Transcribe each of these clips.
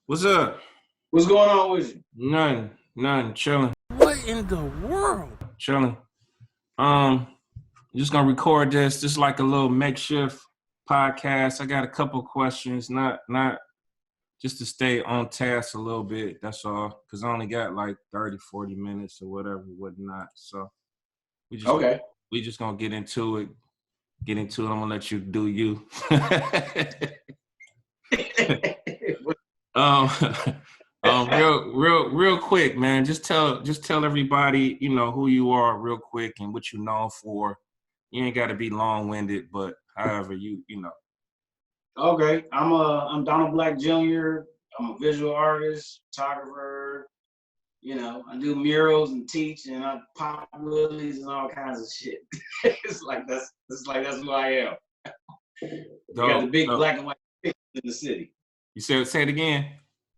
What's up? What's going on with you? None, chilling. What in the world? Chilling. Um, just gonna record this. Just like a little makeshift podcast. I got a couple questions, not just to stay on task a little bit. That's all. Cause I only got like 30, 40 minutes or whatnot. So we just Okay. we just gonna get into it. I'm gonna let you do you. Um, real quick, man. Just tell everybody, who you are, real quick, and what you known for. You ain't got to be long-winded, but however you. Okay. I'm Donald Black Jr. I'm a visual artist, photographer. I do murals and teach, and I pop willies and all kinds of shit. It's like that's who I am. We got the Dope, big dope. black and white pictures in the city. You say it again.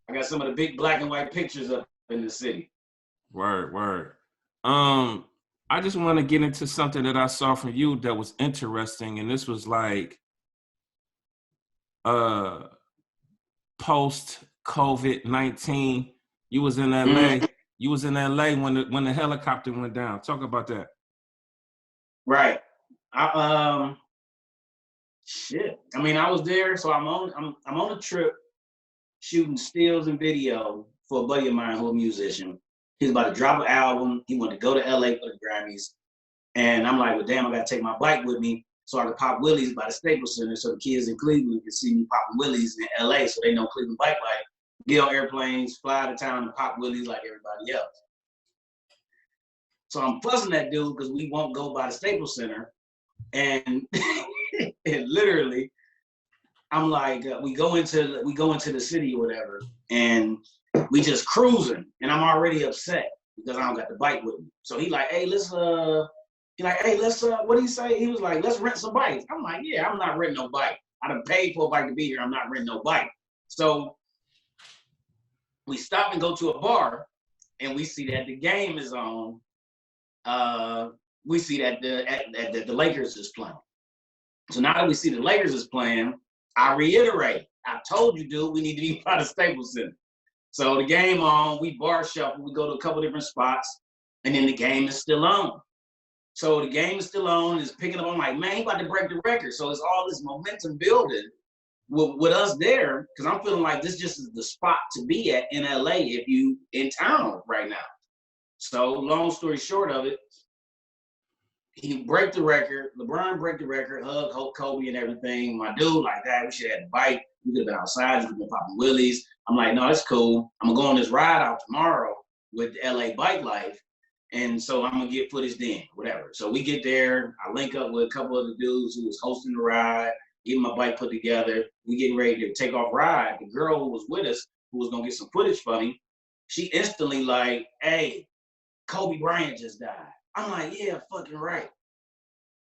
I got some of the big black and white pictures up in the city. Word. Um, I just want to get into something that I saw from you that was interesting, and this was like uh post COVID-19. You was in LA. Mhm. You was in LA when the helicopter went down. Talk about that. Right. I shit. I mean, I was there, so I'm on a trip shooting stills and video for a buddy of mine who's a musician. He's about to drop an album. He wanted to go to LA for the Grammys. And I'm like, well, damn, I got to take my bike with me so I can pop willies by the Staples Center so the kids in Cleveland can see me popping willies in LA so they know Cleveland Bike Life. Get on airplanes, fly out of town and pop willies like everybody else. So I'm fussing that dude because we won't go by the Staples Center. And, and literally, I'm like, we go into the city or whatever, and we just cruising, and I'm already upset because I don't got the bike with me. So he like, hey, let's what do you say? He was like, let's rent some bikes. I'm like, yeah, I'm not renting no bike. I done paid for a bike to be here. I'm not renting no bike. So we stop and go to a bar, and we see that the game is on. We see that the Lakers is playing. So now that we see the Lakers is playing, I reiterate, I told you, dude, we need to be by the Staples Center. So the game on, we bar shuffle, we go to a couple different spots, and then the game is still on. So the game is still on, it's picking up. I'm like, man, he about to break the record. So it's all this momentum building with us there, because I'm feeling like this just is the spot to be at in LA if you in town right now. So long story short of it, he break the record. LeBron break the record. Hug Kobe and everything. My dude, like that. We should have had the bike. We could have been outside. We could have been popping willies. I'm like, no, it's cool. I'm gonna go on this ride out tomorrow with LA Bike Life, and so I'm gonna get footage then, whatever. So we get there. I link up with a couple of the dudes who was hosting the ride, getting my bike put together. We getting ready to take off ride. The girl who was with us, who was gonna get some footage for me, she instantly like, hey, Kobe Bryant just died. I'm like, yeah, fucking right.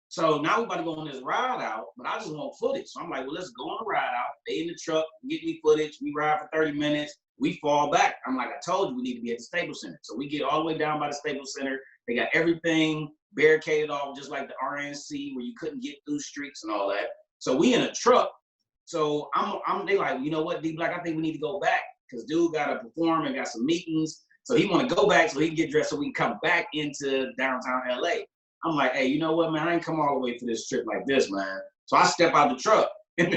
So now we about to go on this ride out, but I just want footage. So I'm like, well, let's go on the ride out. They in the truck, get me footage. We ride for 30 minutes. We fall back. I'm like, I told you we need to be at the Staples Center. So we get all the way down by the Staples Center. They got everything barricaded off, just like the RNC, where you couldn't get through streets and all that. So we in a truck. So they like, you know what, D Black, I think we need to go back because dude got to perform and got some meetings. So he want to go back so he can get dressed so we can come back into downtown LA. I'm like, hey, you know what, man? I ain't come all the way for this trip like this, man. So I step out the truck and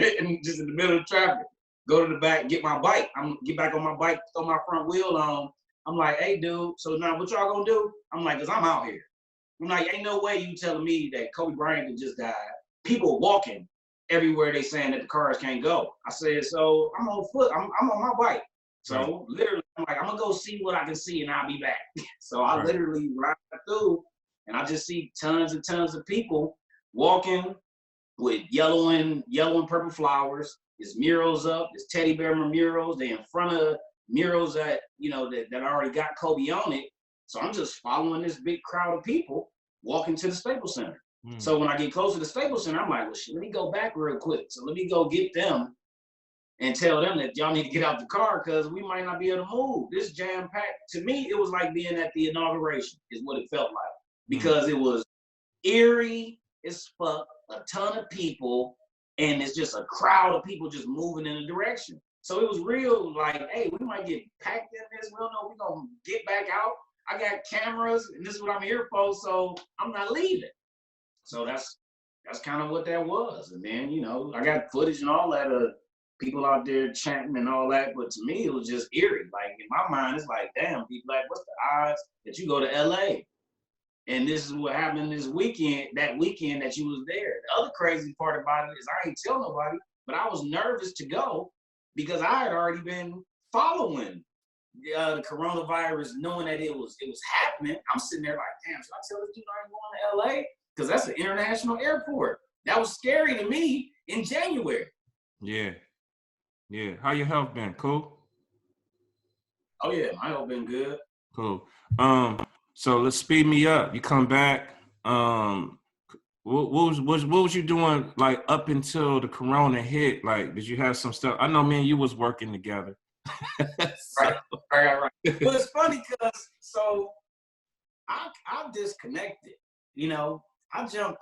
just in the middle of traffic, go to the back, get my bike. I'm get back on my bike, throw my front wheel on. I'm like, hey, dude, so now what y'all gonna do? I'm like, because I'm out here. I'm like, ain't no way you telling me that Kobe Bryant just died. People walking everywhere they saying that the cars can't go. I said, so I'm on foot. I'm on my bike. So literally, I'm like, I'm gonna go see what I can see and I'll be back. So I literally ride through and I just see tons and tons of people walking with yellow and purple flowers. There's murals up, there's teddy bear murals. They in front of murals that, that already got Kobe on it. So I'm just following this big crowd of people walking to the Staples Center. So when I get close to the Staples Center, I'm like, well, shit, let me go back real quick. So let me go get them and tell them that y'all need to get out the car because we might not be able to move. This jam-packed, to me, it was like being at the inauguration is what it felt like because it was eerie as fuck, a ton of people, and it's just a crowd of people just moving in a direction. So it was real like, hey, we might get packed in this. We don't know if we're going to get back out. I got cameras, and this is what I'm here for, so I'm not leaving. So that's kind of what that was. And then, you know, I got footage and all that of people out there chanting and all that. But to me, it was just eerie. Like, in my mind, it's like, damn, people, like, what's the odds that you go to LA? And this is what happened this weekend, that weekend that you was there. The other crazy part about it is I ain't tell nobody, but I was nervous to go because I had already been following the coronavirus, knowing that it was happening. I'm sitting there like, damn, should I tell this dude I ain't going to LA? Because that's an international airport. That was scary to me in January. Yeah. How your health been? Cool? Oh yeah, my health been good. Cool. So let's speed me up. You come back. What was you doing like up until the corona hit? Like, did you have some stuff? I know me and you was working together. Right. Well, it's funny because I disconnected. You know, I jump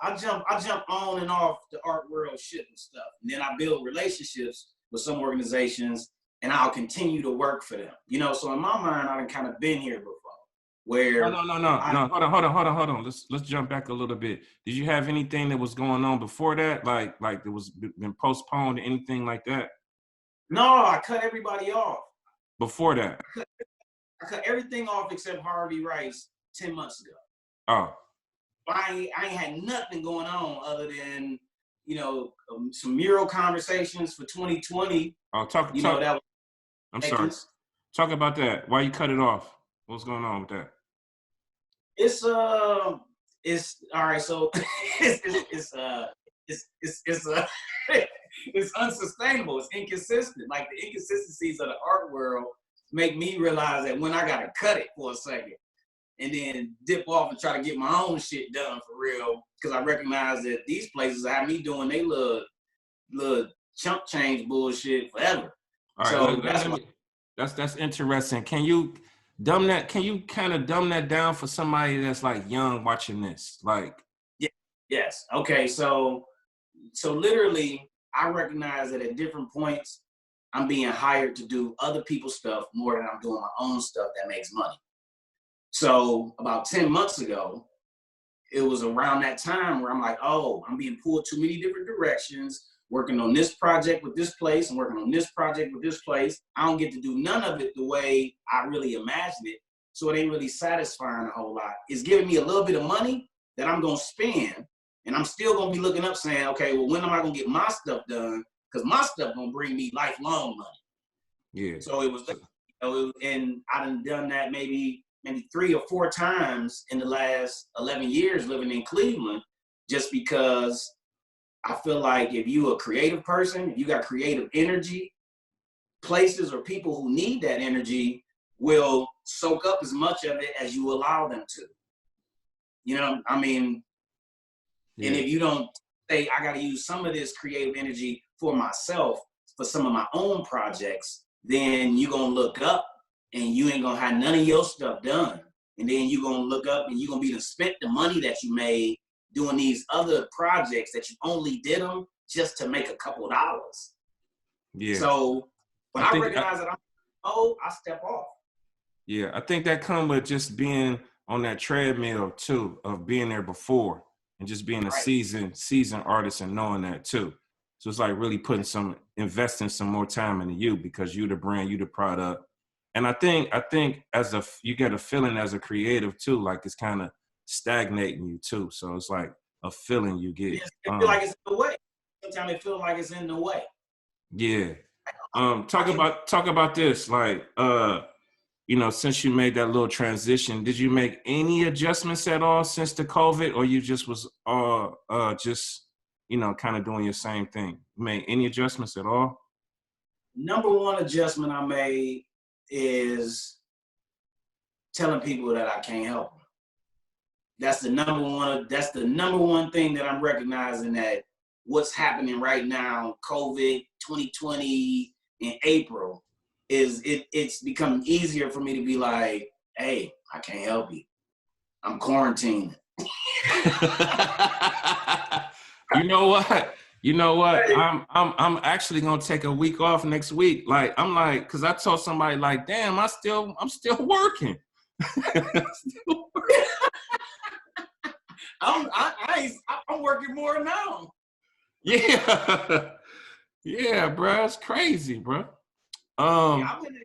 on and off the art world shit and stuff, and then I build relationships with some organizations, and I'll continue to work for them. You know, so in my mind, I've kind of been here before. Where no. Hold on. Let's jump back a little bit. Did you have anything that was going on before that? Like it was been postponed or anything like that? No, I cut everybody off. Before that? I cut everything off except Harvey Rice 10 months ago. Oh. I ain't had nothing going on other than, you know, some mural conversations for 2020. Oh, talk. That was. I'm sorry. Talk about that. Why you cut it off? What's going on with that? It's all right. So it's unsustainable. It's inconsistent. Like the inconsistencies of the art world make me realize that when I gotta cut it for a second and then dip off and try to get my own shit done for real, because I recognize that these places have me doing they little chump change bullshit forever. All right, that's interesting. Can you kind of dumb that down for somebody that's like young watching this? Like, yes. Okay, so literally I recognize that at different points I'm being hired to do other people's stuff more than I'm doing my own stuff that makes money. So about 10 months ago, it was around that time where I'm like, oh, I'm being pulled too many different directions, working on this project with this place and working on this project with this place. I don't get to do none of it the way I really imagined it. So it ain't really satisfying a whole lot. It's giving me a little bit of money that I'm going to spend, and I'm still going to be looking up saying, okay, well, when am I going to get my stuff done? Because my stuff going to bring me lifelong money. Yeah. So it was, and I done that maybe 3 or 4 times in the last 11 years living in Cleveland, just because I feel like if you a creative person, if you got creative energy, places or people who need that energy will soak up as much of it as you allow them to. You know, I mean, yeah. And if you don't say, I got to use some of this creative energy for myself, for some of my own projects, then you're going to look up and you ain't going to have none of your stuff done. And then you're going to look up and you're going to be to spent the money that you made doing these other projects that you only did them just to make a couple of dollars. Yeah. So when I recognize that I step off. Yeah, I think that comes with just being on that treadmill too, of being there before and just being a seasoned artist and knowing that too. So it's like really investing some more time into you because you the brand, you the product. And I think you get a feeling as a creative too, like it's kind of stagnating you too. So it's like a feeling you get. It feel like it's in the way. Sometimes it feels like it's in the way. Yeah. Talk about this. Like, you know, since you made that little transition, did you make any adjustments at all since the COVID, or you just was just, you know, kind of doing your same thing? You made any adjustments at all? Number one adjustment I made is telling people that I can't help them. That's the number one thing that I'm recognizing, that what's happening right now, COVID 2020 in April, is it's become easier for me to be like, hey, I can't help you. I'm quarantined. You know what? You know what? I'm actually gonna take a week off next week. Like I'm like, cause I told somebody like, damn, I'm still working. Still working. I'm working more now. Yeah, yeah, bro, it's crazy, bro. Yeah, I've been a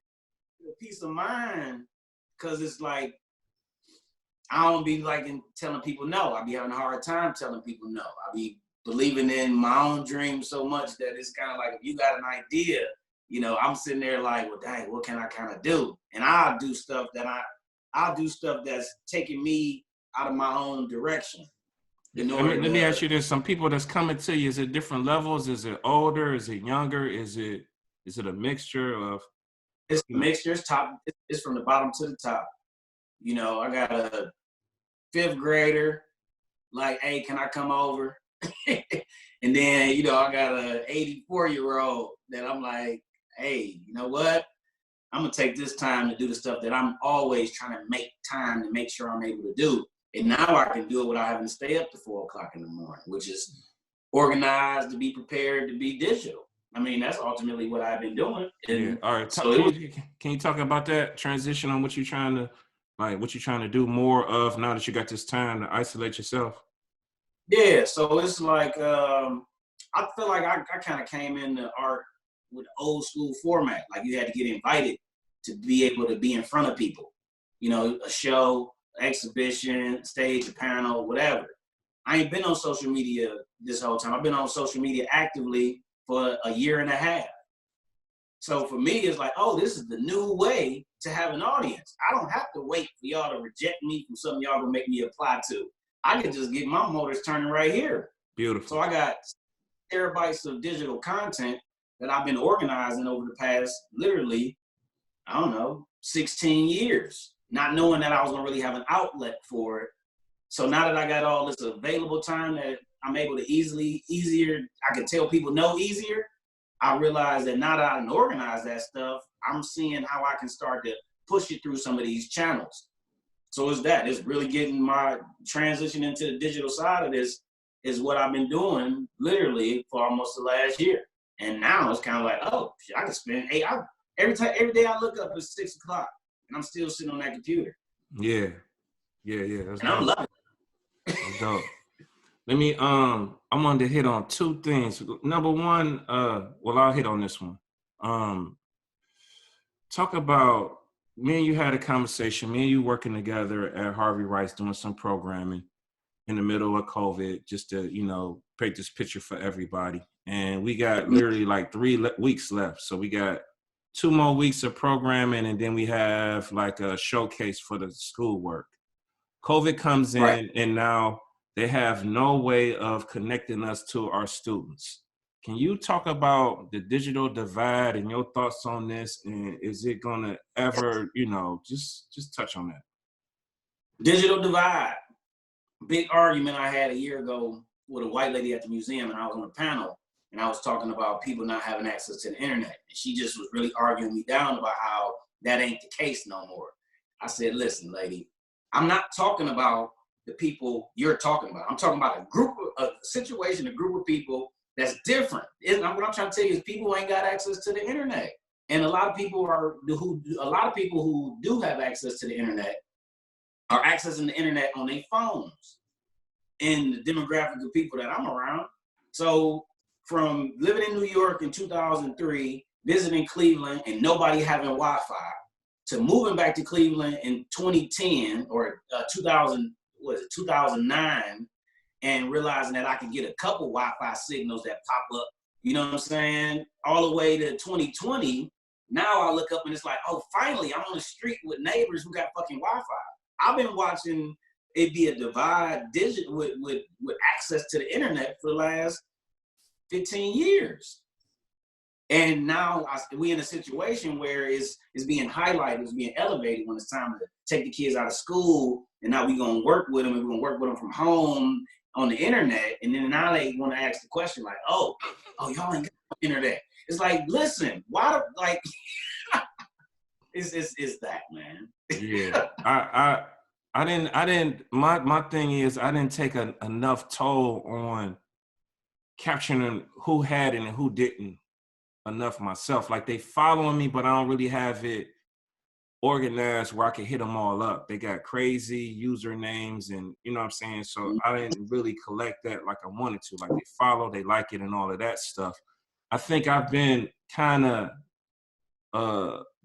peace of mind because it's like I don't be liking telling people no. I be having a hard time telling people no. I be believing in my own dreams so much that it's kind of like if you got an idea, you know, I'm sitting there like, well, dang, what can I kind of do? And I'll do stuff that's taking me out of my own direction. Let me ask you this: some people that's coming to you, is it different levels? Is it older? Is it younger? Is it a mixture of? It's a mixture. It's from the bottom to the top. You know, I got a 5th grader, like, hey, can I come over? And then, you know, I got a 84-year-old that I'm like, hey, you know what? I'm gonna take this time to do the stuff that I'm always trying to make time to make sure I'm able to do. And now I can do it without having to stay up to 4 o'clock in the morning, which is organized, to be prepared, to be digital. I mean, that's ultimately what I've been doing. And yeah. All right. so can you talk about that transition on what you're trying to do more of now that you got this time to isolate yourself? yeah, so it's like I feel like I kind of came into art with old school format. Like you had to get invited to be able to be in front of people. You know, a show, exhibition, stage, a panel, whatever. I ain't been on social media this whole time. I've been on social media actively for a year and a half. So for me, it's like, oh, this is the new way to have an audience. I don't have to wait for y'all to reject me from something y'all gonna make me apply to. I can just get my motors turning right here. Beautiful. So I got terabytes of digital content that I've been organizing over the past, literally, I don't know, 16 years, not knowing that I was gonna really have an outlet for it. So now that I got all this available time that I'm able to I can tell people no easier. I realized that now that I can organize that stuff, I'm seeing how I can start to push it through some of these channels. So it's really getting my transition into the digital side of this is what I've been doing literally for almost the last year. And now it's kind of like, oh, I can spend every day I look up it's 6 o'clock and I'm still sitting on that computer. Yeah. That's and I'm loving it. That's dope. Let me I wanted to hit on 2 things. Number one, well, I'll hit on this one. Talk about me and you had a conversation, me and you working together at Harvey Rice doing some programming in the middle of COVID, just to, you know, paint this picture for everybody. And we got literally like 3 weeks left. So we got 2 more weeks of programming, and then we have like a showcase for the schoolwork. COVID comes in, Right. and now they have no way of connecting us to our students. Can you talk about the digital divide and your thoughts on this? And is it gonna ever, you know, just touch on that? Digital divide. Big argument I had a year ago with a white lady at the museum, and I was on a panel, and I was talking about people not having access to the internet. And she just was really arguing me down about how that ain't the case no more. I said, listen, lady, I'm not talking about the people you're talking about. I'm talking about a situation, a group of people that's different. What I'm trying to tell you is people ain't got access to the internet. And a lot of people who do have access to the internet are accessing the internet on their phones in the demographic of people that I'm around. So from living in New York in 2003, visiting Cleveland and nobody having Wi-Fi, to moving back to Cleveland in 2010 or 2009, and realizing that I could get a couple Wi-Fi signals that pop up, you know what I'm saying? All the way to 2020, now I look up and it's like, oh, finally, I'm on the street with neighbors who got fucking Wi-Fi. I've been watching it be a divide with access to the internet for the last 15 years. And now we in a situation where it's being highlighted, it's being elevated when it's time to take the kids out of school, and now we're gonna work with them, and we're gonna work with them from home on the internet. And then now they want to ask the question like, oh, y'all ain't got internet. It's like, listen, why like it's that, man. Yeah. I didn't my thing is I didn't take enough toll on capturing who had it and who didn't enough myself. Like they following me, but I don't really have it organized where I can hit them all up. They got crazy usernames and you know what I'm saying? So I didn't really collect that like I wanted to. Like they follow, they like it and all of that stuff. I think I've been kind of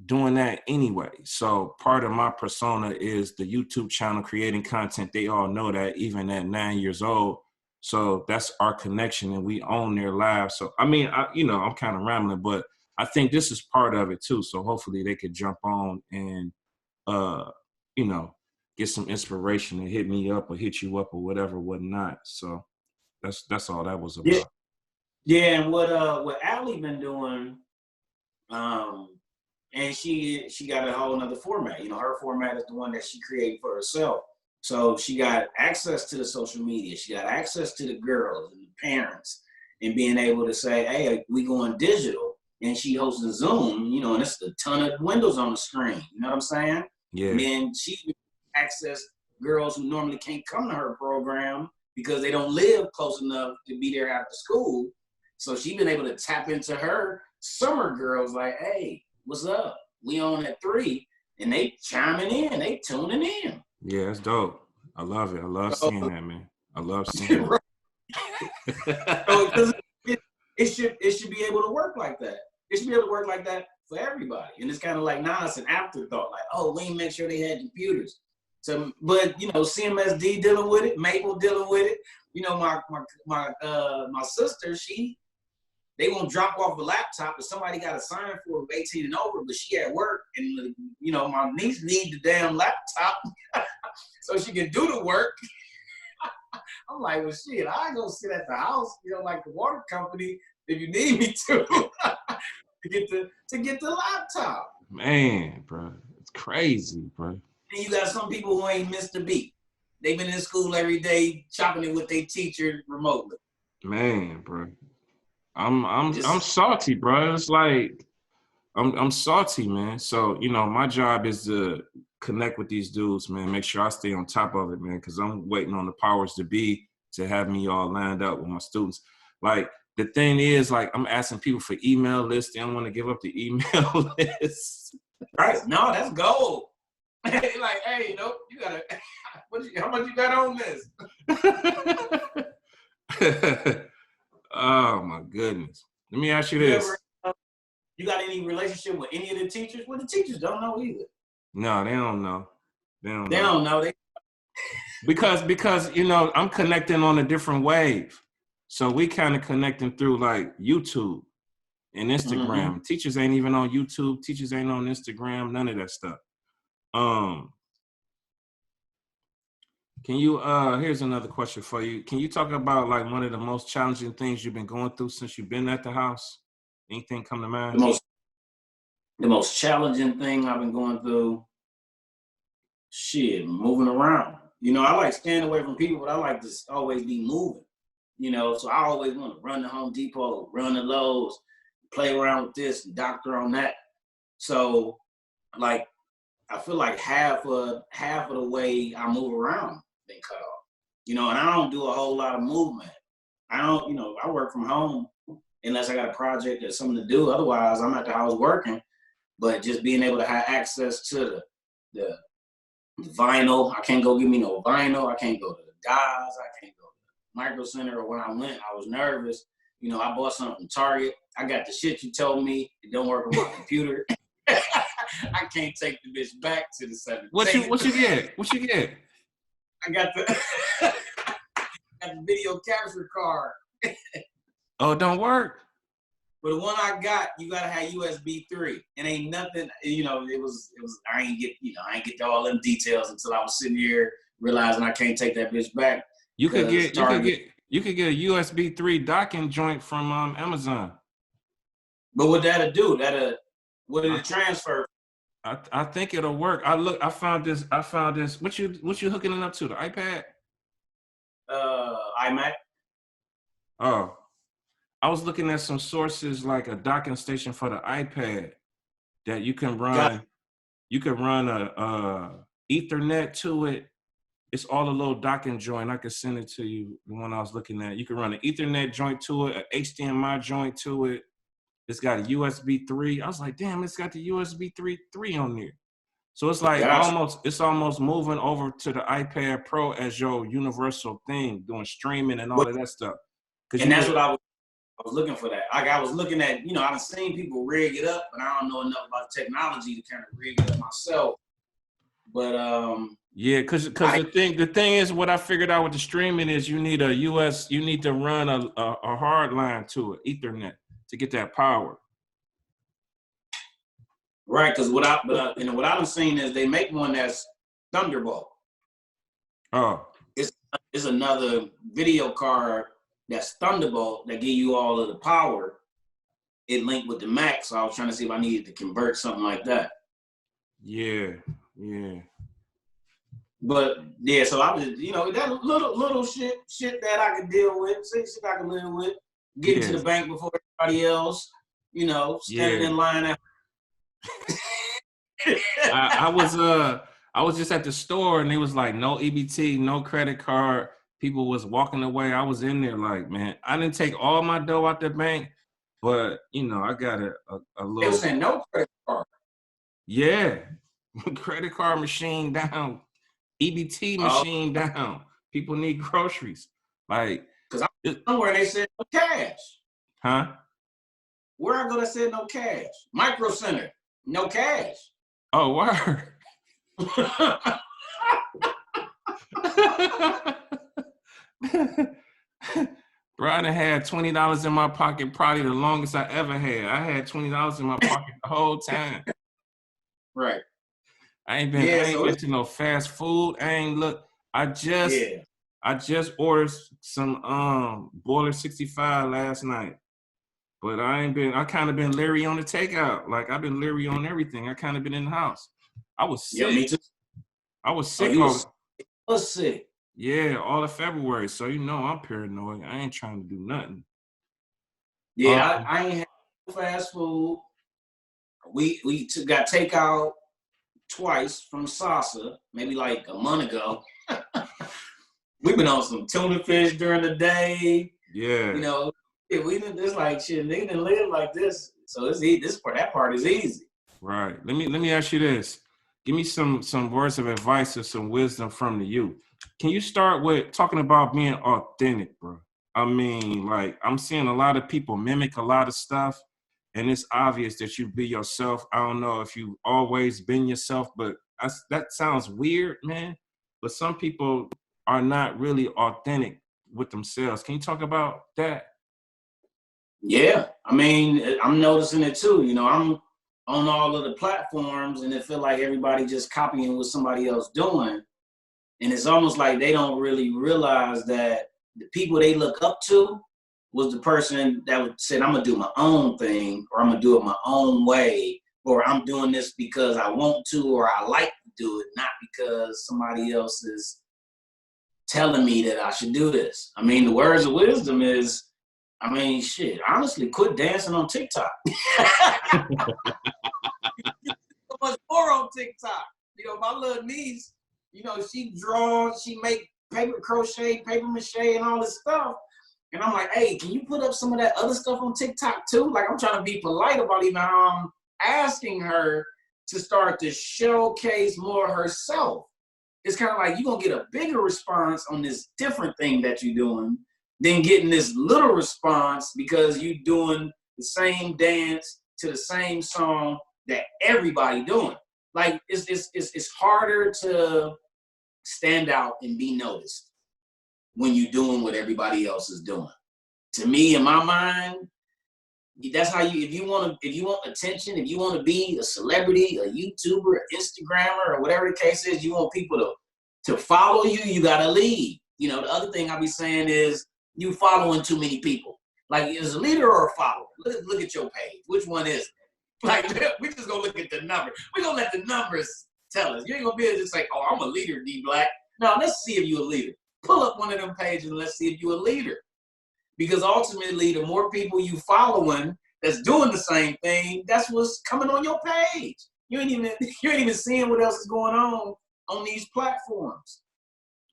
doing that anyway. So part of my persona is the YouTube channel, creating content. They all know that even at 9 years old. So that's our connection and we own their lives. So, I mean, I'm kind of rambling, but I think this is part of it too. So hopefully they could jump on and, get some inspiration and hit me up or hit you up or whatever, whatnot. So that's all that was Yeah, about. yeah. And what Allie been doing, and she got a whole nother format. You know, her format is the one that she created for herself. So she got access to the social media. She got access to the girls and the parents, and being able to say, "Hey, we going digital." And she hosts a Zoom, you know, and it's a ton of windows on the screen. You know what I'm saying? Yeah. And then she access girls who normally can't come to her program because they don't live close enough to be there after school. So she been able to tap into her summer girls like, "Hey, what's up? We on at 3." And they chiming in, they tuning in. Yeah, that's dope. I love it. I love So, seeing that, man. I love seeing that. so it should be able to work like that. It should be able to work like that for everybody. And it's kind of like now it's an afterthought, like, oh, we ain't make sure they had computers. So, but you know, CMSD dealing with it, Maple dealing with it. You know, my sister, they won't drop off the laptop, but somebody got to sign for it 18 and over, but she at work, and you know, my niece need the damn laptop so she can do the work. I'm like, well, shit, I go sit at the house, you know, like the water company, if you need me to, to get the laptop. Man, bro, it's crazy, bro. And you got some people who ain't missed a beat. They've been in school every day, chopping it with their teacher remotely. Man, bro, I'm salty, bro. It's like I'm salty, man. So you know, my job is to connect with these dudes, man. Make sure I stay on top of it, man, because I'm waiting on the powers to be to have me all lined up with my students. Like the thing is, like I'm asking people for email lists. They don't want to give up the email list. Right? No, that's gold. Like, hey, nope, you gotta. How much you got on this? Oh my goodness. Let me ask you this. You got any relationship with any of the teachers? Well, the teachers don't know either. No, they don't know. They don't know. Because you know, I'm connecting on a different wave. So we kind of connecting through like YouTube and Instagram. Mm-hmm. Teachers ain't even on YouTube. Teachers ain't on Instagram. None of that stuff. Can you, here's another question for you. Can you talk about like one of the most challenging things you've been going through since you've been at the house? Anything come to mind? The most challenging thing I've been going through, shit, moving around. You know, I like staying away from people, but I like to always be moving. You know, so I always want to run to Home Depot, run to Lowe's, play around with this, and doctor on that. So, like, I feel like half of the way I move around been cut off. You know, and I don't do a whole lot of movement. I work from home unless I got a project or something to do. Otherwise, I'm at the house working. But just being able to have access to the vinyl, I can't go get me no vinyl. I can't go to the guys. I can't go to the Micro Center. Or when I went, I was nervous. You know, I bought something from Target. I got the shit you told me. It don't work on my computer. I can't take the bitch back to the 7th. What you get? What you get? I got the video capture card. Oh, it don't work. But the one I got, you gotta have USB 3. And ain't nothing, you know, it was I ain't get to all them details until I was sitting here realizing I can't take that bitch back. You could get a USB 3 docking joint from Amazon. But what that'll do? What did it transfer? I think it'll work. I found this. What you hooking it up to? The iPad? iMac. Oh. I was looking at some sources like a docking station for the iPad that you can run. You can run a Ethernet to it it's all a little docking joint. I could send it to you, the one I was looking at. You can run an Ethernet joint to it, an HDMI joint to it. It's got a USB 3. I was like, damn, it's got the USB 3 on there. So it's like Gotcha. it's almost moving over to the iPad Pro as your universal thing, doing streaming and all of that stuff. And that's what I was looking for that. Like I was looking at, I've seen people rig it up, but I don't know enough about technology to kind of rig it up myself. But yeah, because the thing is, what I figured out with the streaming is you need to run a hard line to it, Ethernet, to get that power. Right, because what I've seen is they make one that's Thunderbolt. Oh, it's another video card that's Thunderbolt that give you all of the power. It linked with the Mac, so I was trying to see if I needed to convert something like that. Yeah. But yeah, so I was, that little shit that I could deal with, shit I can live with, getting to the bank before everybody else, standing in line. I was just at the store and it was like no EBT, no credit card. People was walking away. I was in there like, man, I didn't take all my dough out the bank, but I got a little. They were saying no credit card. Yeah, credit card machine down, EBT machine down. People need groceries, like because somewhere they said no cash. Huh? Where I go, they said no cash. Micro Center, no cash. Oh, word. Bro, I done had $20 in my pocket, probably the longest I ever had. I had $20 in my pocket the whole time. Right. I ain't been to no fast food. I just ordered some Boiler 65 last night. But I kind of been leery on the takeout. Like I've been leery on everything. I kind of been in the house. I was sick. Yeah, me too. I was sick. I was sick. Yeah, all of February. So I'm paranoid. I ain't trying to do nothing. Yeah, I ain't had no fast food. We got takeout twice from Sasa, maybe like a month ago. We've been on some tuna fish during the day. Yeah. We didn't just like shit. They didn't live like this, so that part is easy. Right. Let me ask you this. Give me some words of advice or some wisdom from the youth. Can you start with talking about being authentic, bro? I mean, like I'm seeing a lot of people mimic a lot of stuff, and it's obvious that you be yourself. I don't know if you've always been yourself, but that sounds weird, man. But some people are not really authentic with themselves. Can you talk about that? Yeah, I mean, I'm noticing it too. I'm on all of the platforms, and it feel like everybody just copying what somebody else doing, and it's almost like they don't really realize that the people they look up to was the person that said, "I'm gonna do my own thing," or "I'm gonna do it my own way," or "I'm doing this because I want to," or "I like to do it," not because somebody else is telling me that I should do this. I mean, the words of wisdom is, shit, honestly, quit dancing on TikTok. So much more on TikTok. My little niece, she draws, she make paper crochet, paper mache, and all this stuff. And I'm like, hey, can you put up some of that other stuff on TikTok too? Like, I'm trying to be polite about even how I'm asking her to start to showcase more herself. It's kind of like you're going to get a bigger response on this different thing that you're doing than getting this little response because you're doing the same dance to the same song that everybody doing. Like, it's harder to stand out and be noticed when you're doing what everybody else is doing. To me, in my mind, that's how if you want attention, if you want to be a celebrity, a YouTuber, an Instagrammer, or whatever the case is, you want people to follow you, you gotta lead. The other thing I be saying is you following too many people. Like, is a leader or a follower? Look at your page. Which one is it? Like, we just gonna look at the numbers. We're gonna let the numbers tell us. You ain't gonna be able to just say, oh, I'm a leader, D Black. No, let's see if you're a leader. Pull up one of them pages and let's see if you're a leader. Because ultimately, the more people you following that's doing the same thing, that's what's coming on your page. You ain't even seeing what else is going on these platforms.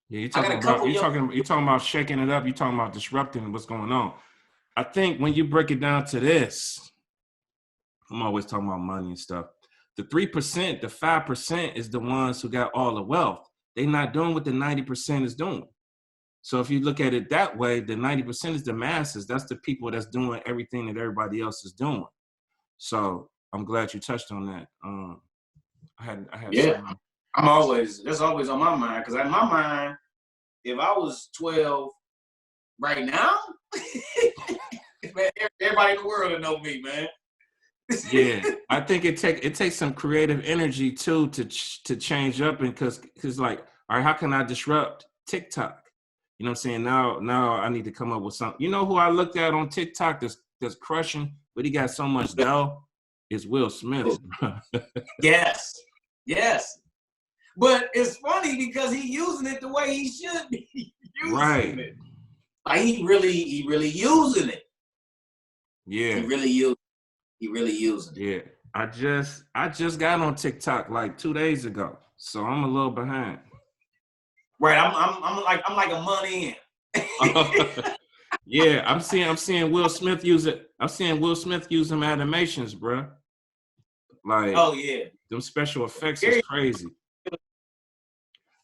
Yeah, I got a couple young. you're talking about shaking it up. You're talking about disrupting what's going on. I think when you break it down to this, I'm always talking about money and stuff. The 3%, the 5% is the ones who got all the wealth. They're not doing what the 90% is doing. So if you look at it that way, the 90% is the masses. That's the people that's doing everything that everybody else is doing. So I'm glad you touched on that. I had Yeah, some. that's always on my mind. Because in my mind, if I was 12 right now, man, everybody in the world would know me, man. Yeah, I think it takes some creative energy too to change up, and because like, all right, how can I disrupt TikTok? You know what I'm saying? Now I need to come up with something. You know who I looked at on TikTok that's crushing, but he got so much dough? Is Will Smith, bro. Yes, yes. But it's funny because he using it the way he should be using Right. it. Like he really using it. Yeah. He really using it. Yeah. I just got on TikTok like 2 days ago, so I'm a little behind. Right. I'm like a month in. Yeah, I'm seeing Will Smith use it. I'm seeing Will Smith use them animations, bro. Like, oh yeah. them special effects is crazy.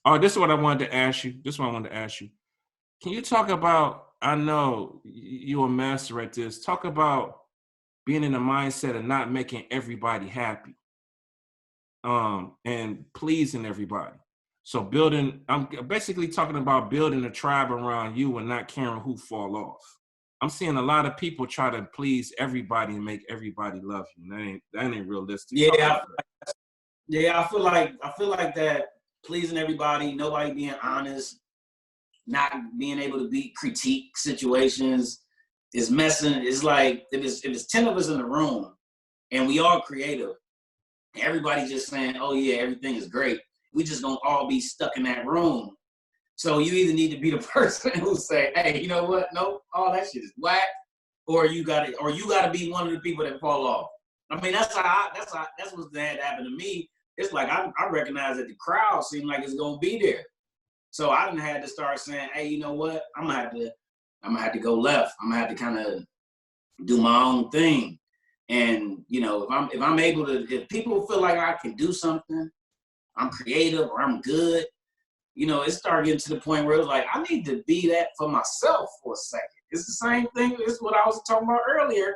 Oh, this is what I wanted to ask you. Can you talk about, I know you're a master at this. Talk about being in the mindset of not making everybody happy. And pleasing everybody. So I'm basically talking about building a tribe around you and not caring who fall off. I'm seeing a lot of people try to please everybody and make everybody love you. That ain't realistic. Yeah, I feel like that pleasing everybody, nobody being honest, not being able to be critique situations is messing. It's like if it's 10 of us in the room and we all creative, everybody just saying, oh yeah, everything is great. We just gonna all be stuck in that room. So you either need to be the person who say, hey, you know what? Nope, all that shit is whack, or you gotta be one of the people that fall off. I mean, that's what's had happened to me. It's like I recognize that the crowd seemed like it's gonna be there. So I didn't had to start saying, hey, you know what? I'm gonna have to go left. I'm gonna have to kind of do my own thing. And you know, if I'm able to, if people feel like I can do something, I'm creative or I'm good, you know, it started getting to the point where it was like, I need to be that for myself for a second. It's the same thing. It's what I was talking about earlier.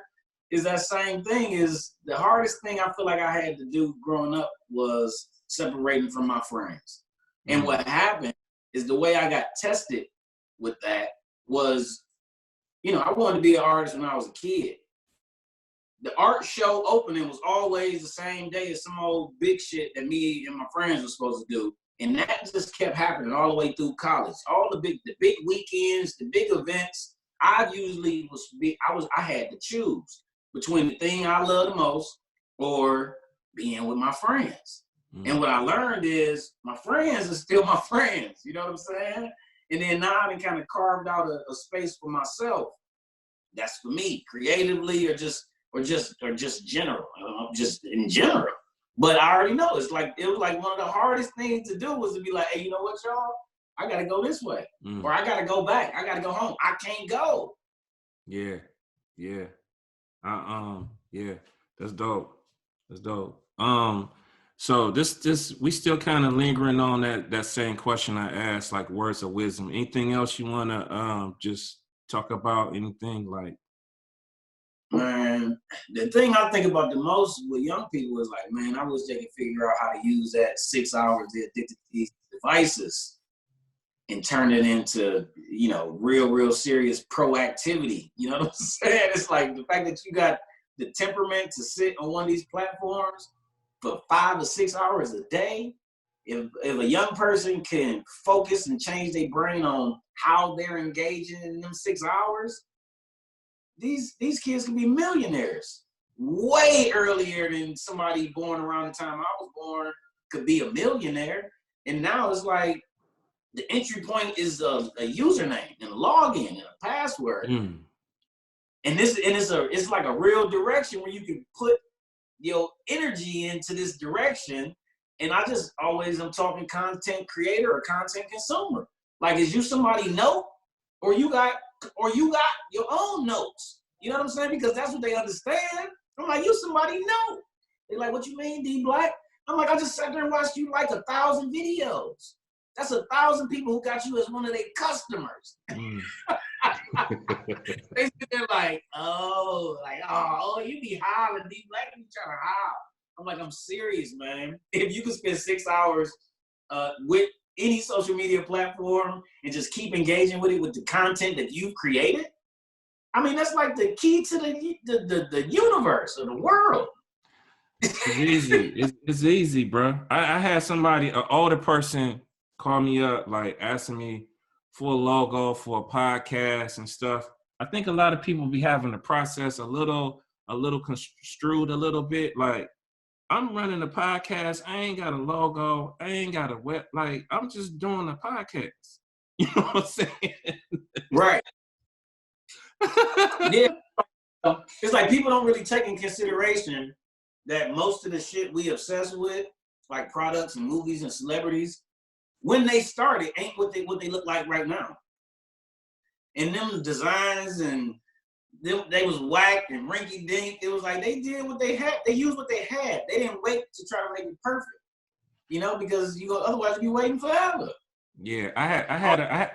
Is that same thing? Is the hardest thing I feel like I had to do growing up was separating from my friends. And what happened is the way I got tested with that was, you know, I wanted to be an artist when I was a kid. The art show opening was always the same day as some old big shit that me and my friends were supposed to do. And that just kept happening all the way through college. All the big weekends, the big events. I had to choose between the thing I love the most or being with my friends. And what I learned is my friends are still my friends. You know what I'm saying? And then now I kind of carved out a space for myself. That's for me, creatively or just general, just in general. But I already know it was like one of the hardest things to do was to be like, hey, you know what, y'all? I gotta go this way, or I gotta go back. I gotta go home. I can't go. Yeah. Yeah. Yeah. That's dope. So this we still kind of lingering on that same question I asked, like words of wisdom. Anything else you wanna just talk about? Anything like? Man, the thing I think about the most with young people is like, man, I wish they could figure out how to use that 6 hours they're addicted to these devices and turn it into, you know, real serious proactivity. You know what I'm saying? It's like the fact that you got the temperament to sit on one of these platforms for 5 or 6 hours a day. If a young person can focus and change their brain on how they're engaging in them 6 hours, these kids could be millionaires way earlier than somebody born around the time I was born could be a millionaire. And now it's like the entry point is a username and a login and a password. And it's like a real direction where you can put your energy into this direction. And I just always am talking content creator or content consumer. Like, is you somebody note, or you got your own notes? You know what I'm saying? Because that's what they understand. I'm like, you somebody note. They're like, what you mean, D Black? I'm like, I just sat there and watched you like 1,000 videos. That's 1,000 people who got you as one of their customers. They sit there like, oh, you be hollering, D Black, you trying to holler. I'm like, I'm serious, man. If you could spend 6 hours with any social media platform and just keep engaging with it with the content that you've created, I mean, that's like the key to the universe or the world. It's easy. It's easy, bro. I had somebody, an older person, call me up, like asking me for a logo for a podcast and stuff. I think a lot of people be having the process a little construed a little bit. Like, I'm running a podcast. I ain't got a logo. I ain't got a web. Like, I'm just doing a podcast. You know what I'm saying? Right. Yeah. It's like people don't really take in consideration that most of the shit we obsess with, like products and movies and celebrities, when they started, ain't what they look like right now. And them designs and they was whacked and rinky dink. It was like they did what they had. They used what they had. They didn't wait to try to make it perfect. You know, because otherwise you'd be waiting forever. Yeah, I had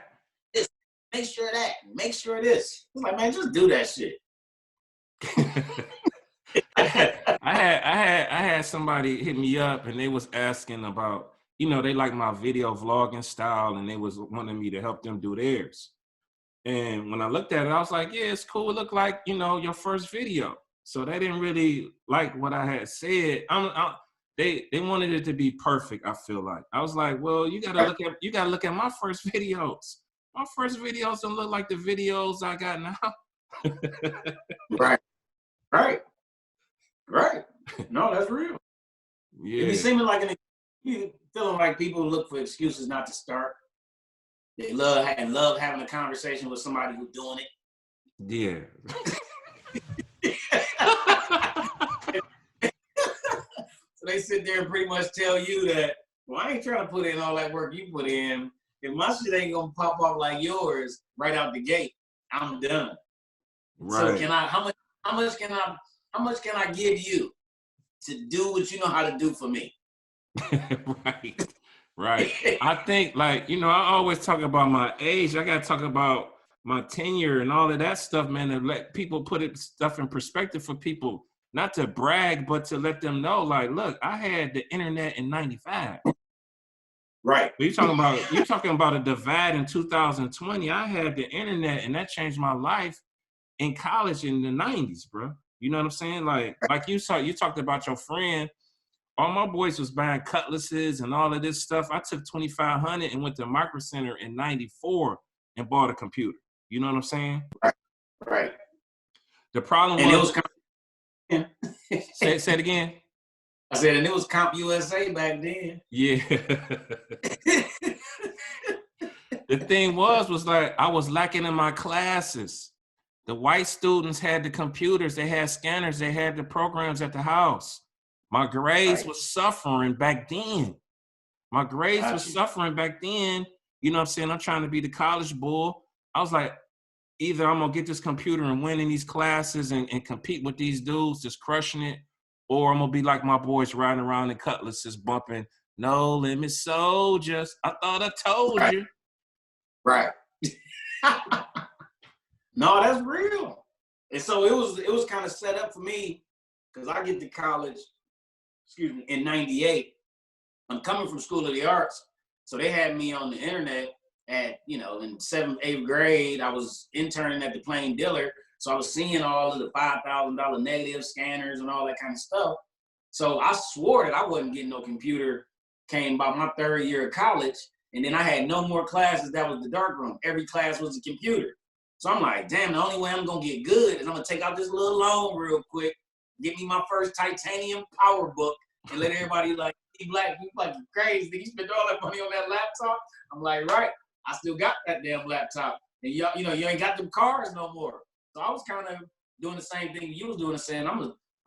this, make sure that, make sure this. It's like, man, just do that shit. I had somebody hit me up and they was asking about, they like my video vlogging style and they was wanting me to help them do theirs. And when I looked at it, I was like, yeah, it's cool. It looked like, your first video. So they didn't really like what I had said. They wanted it to be perfect, I feel like. I was like, well, you gotta look at my first videos. My first videos don't look like the videos I got now. Right. No, that's real. Yeah. It be seeming like you feeling like people look for excuses not to start. They love having a conversation with somebody who's doing it. Yeah. So they sit there and pretty much tell you that, well, I ain't trying to put in all that work you put in. If my shit ain't gonna pop off like yours right out the gate, I'm done. Right. So how much can I give you to do what you know how to do for me? Right. I think, like, I always talk about my age. I got to talk about my tenure and all of that stuff, man, to let people put stuff in perspective for people, not to brag, but to let them know, like, look, I had the internet in 95. Right. You're talking about a divide in 2020. I had the internet and that changed my life in college in the 90s, bro. You know what I'm saying? Like you talked about your friend. All my boys was buying cutlasses and all of this stuff. I took $2,500 and went to Micro Center in '94 and bought a computer. You know what I'm saying? Right. The problem say it again. I said, and it was Comp USA back then. Yeah. The thing was like I was lacking in my classes. The white students had the computers, they had scanners, they had the programs at the house. My grades was suffering back then. You know what I'm saying? I'm trying to be the college bull. I was like, either I'm going to get this computer and win in these classes and compete with these dudes just crushing it, or I'm going to be like my boys riding around in cutlasses bumping, "No Limit Soldiers. I thought I told you." Right. No, that's real. And so it was kind of set up for me because I get to college, in '98. I'm coming from School of the Arts. So they had me on the internet at, in 7th, 8th grade. I was interning at the Plain Dealer. So I was seeing all of the $5,000 negative scanners and all that kind of stuff. So I swore that I wasn't getting no computer. Came by my 3rd year of college. And then I had no more classes. That was the dark room. Every class was a computer. So I'm like, damn, the only way I'm going to get good is I'm going to take out this little loan real quick, get me my first titanium power book, and let everybody like, "D Black, you fucking crazy. You spent all that money on that laptop?" I'm like, right. I still got that damn laptop. And you ain't got them cars no more. So I was kind of doing the same thing you was doing and saying, I'm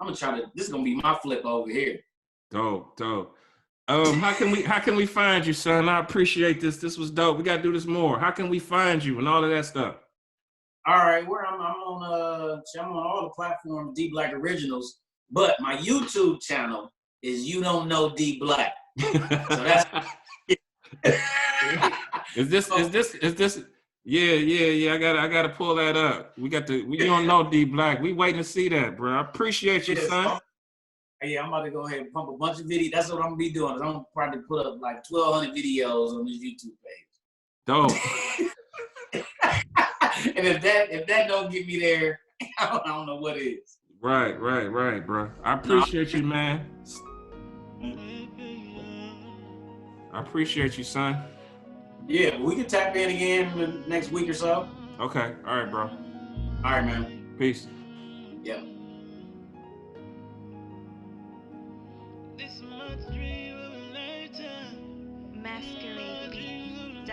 gonna try to, this is going to be my flip over here. Dope. How can we find you, son? I appreciate this. This was dope. We gotta do this more. How can we find you and all of that stuff? All right, where I'm on all the platforms, D Black Originals, but my YouTube channel is You Don't Know D Black. So that's is this yeah, I gotta pull that up. We don't know D Black. We waiting to see that, bro. I appreciate you, son. Yeah, I'm about to go ahead and pump a bunch of videos. That's what I'm gonna be doing. I'm gonna probably put up like 1,200 videos on this YouTube page. Dope. And if that don't get me there, I don't know what is. Right, bro. I appreciate you, man. I appreciate you, son. Yeah, we can tap in again in the next week or so. Okay. All right, bro. All right, man. Peace. Yeah. Masquerade Beats.